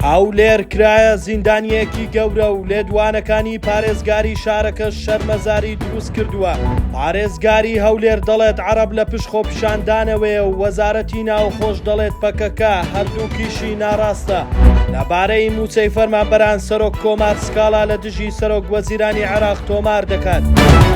هەولێر کرایە زیندانیەکی گەورە و لێدوانەکانی پارێزگاری شارەکە شەرمەزاری دروست کردووە. پارێزگاری هەولێر دەڵێت عەرەب لە پشت خۆپیشاندانەوەیە و وەزارەتی ناوخۆش دەڵێت پەکەکە هەردووکیشی ناڕاستە. لەبارەی موچەی فەرمانبەران سەرۆک کۆمار سکاڵا لە دژی سەرۆک وەزیرانی عێراق تۆمار دەکات.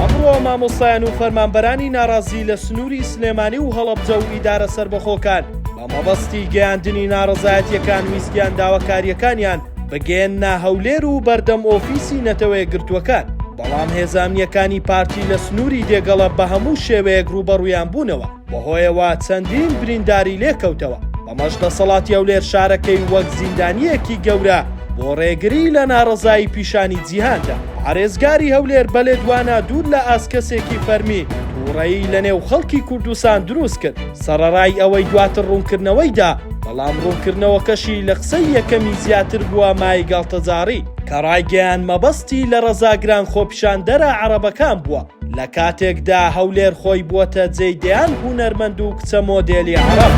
ئەمڕۆ مامۆستایان و فەرمانبەرانی ناڕازی لە سنووری سلێمانی و هەڵەبجە و ئیدارە سەربەخۆکان بە مەبەستی گەیاندنی ناڕەزایەتیەکان ویستیان داواکاریەکانیان بگەێنە هەولێر و بەردەم ئۆفیسی نەتەوەیە گرتووەکان. بەڵام هێزانیەکانی پارتی لە سنووری دێگەڵە بە هەموو شێوەیەک ڕوبەڕوویان بوونەوە، بەهۆیەوە چەندین برینداری لێکەوتەوە. بەمەش دەسەڵاتی هەولێر شارەکەی وەک زیندانیەکی گەورە بۆ ڕێگری لە ناڕەزایی پیشانی جیهاندا. پارێزگاری هەولێر بە لێدوانە دوور لە ئاسکەسێکی فەرمی تووڕەیی لە نێو خەڵکی کوردستان دروست کرد، سەرەڕای ئەوەی دواتر ڕوونکردنەوەیدا. بەڵام ڕوونکردنەوەکەشی لە قسەی یەکەمی زیاتر بووە مای گاڵتەجاری کە ڕایگەیان مەبەستی لە ڕەزاگران خۆپیشاندەرە عەرەبەکان بووە، لە کاتێکدا هەولێر خۆی بووەتە جێیدەیان هونەرمەند و کچە مۆدێلی عەرەب.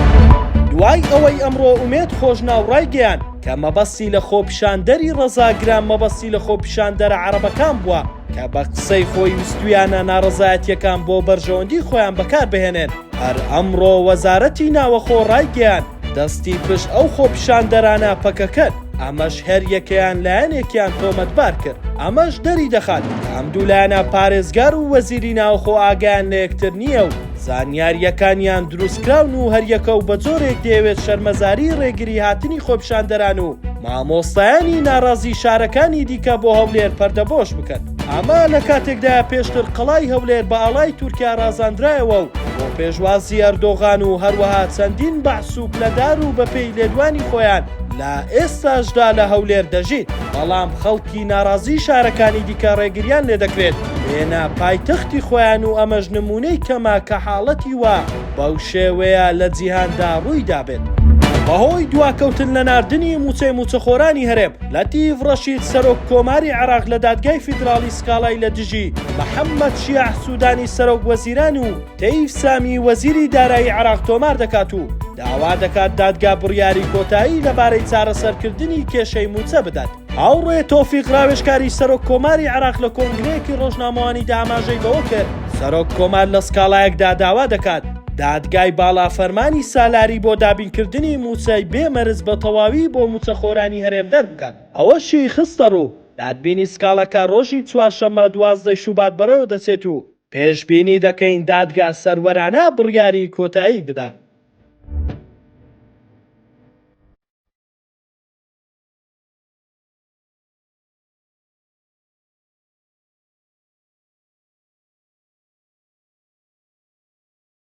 دوای ئەوەی ئەمڕۆ ئومێد خۆشناو ڕایگەیان کە مەبەستی لە خۆپیشاندەری ڕەزاگران مەبەستی لە خۆپیشاندەرە عەرەبەکان بووە کە بە قسەی خۆی وستویانە ناڕەزایەتیەکان بۆ بەرژەوەندی خۆیان بەکار بهێنێن. هەر ئەمڕۆ وەزارەتی ناوەخۆ ڕایگەیان دەستی پشت ئەو خۆپیشاندەرانە پەکەکەن. ئەمەش هەر یەکەیان لایەنێکیان تۆمەتبار کرد. ئەمەش دەری دەخات ئەم دوو لایەنە پارێزگار و وەزیری ناوخۆ ئاگایان لە یەکتر نییە و زانیاریەکانیان دروستکراون و هەریەکە و بە جۆرێک دەیەوێت شەرمەزاری ڕێگری هاتنی خۆپیشاندەران و مامۆستایانی ناڕازی شارەکانی دیکە بۆ هەولێر پەردەبۆش بکەن. ئەمە لە کاتێکدا پێشتر قەڵای هەولێر بە ئاڵای تورکیا ڕازاندرایەوە و بۆ پێشوازی ئەردۆغان و هەروەها چەندین بەحس و پلەدار و بەپێی لێدوانی خۆیان لە ئێستاشدا لە هەولێر دەژین. بەڵام خەڵکی ناڕازی شارەکانی دیکە ڕێگریان لێ دەکرێت بێنە پایتەختی خۆیان و ئەمەش نمونەی کەمە کە حاڵەتی وە بەو شێوەیە لە جیهاندا ڕووی دابێت. بەهۆی دواکەوتن لە ناردنی موچەخۆرانی هەرێم، لەتیف ڕەشید سەرۆک کۆماری عێراق لە دادگای فیدراڵی سکاڵای لە دژی محەممەد شیاع سوودانی سەرۆک وەزیران و تەیف سامی وەزیری دارایی عێراق تۆمار دەکات و داوا دەکات دادگا بڕیاری کۆتایی لەبارەی چارەسەرکردنی کێشەی موچە بدات. هاوڕێ تۆفیق ڕاوێژکاری سەرۆک کۆماری عێراق لە کۆنگرەیەکی ڕۆژنامەوانی داماژەی بەوە کرد سەرۆک کۆمار لە سکاڵایەکدا داوا دەکات دادگای باڵافەرمانی سالاری بۆ دابینکردنی موچەی بێمەرز بە تەواوی بۆ موچەخۆرانی هەرێم دەربکات. ئەوەشی خستە ڕوو دادبینی سکاڵەکە ڕۆژی چوارشەممە 12 شوبات بەرەوە دەچێت و پێشبینی دەکەین دادگا سەروەرانە بڕیاری کۆتایی بدات.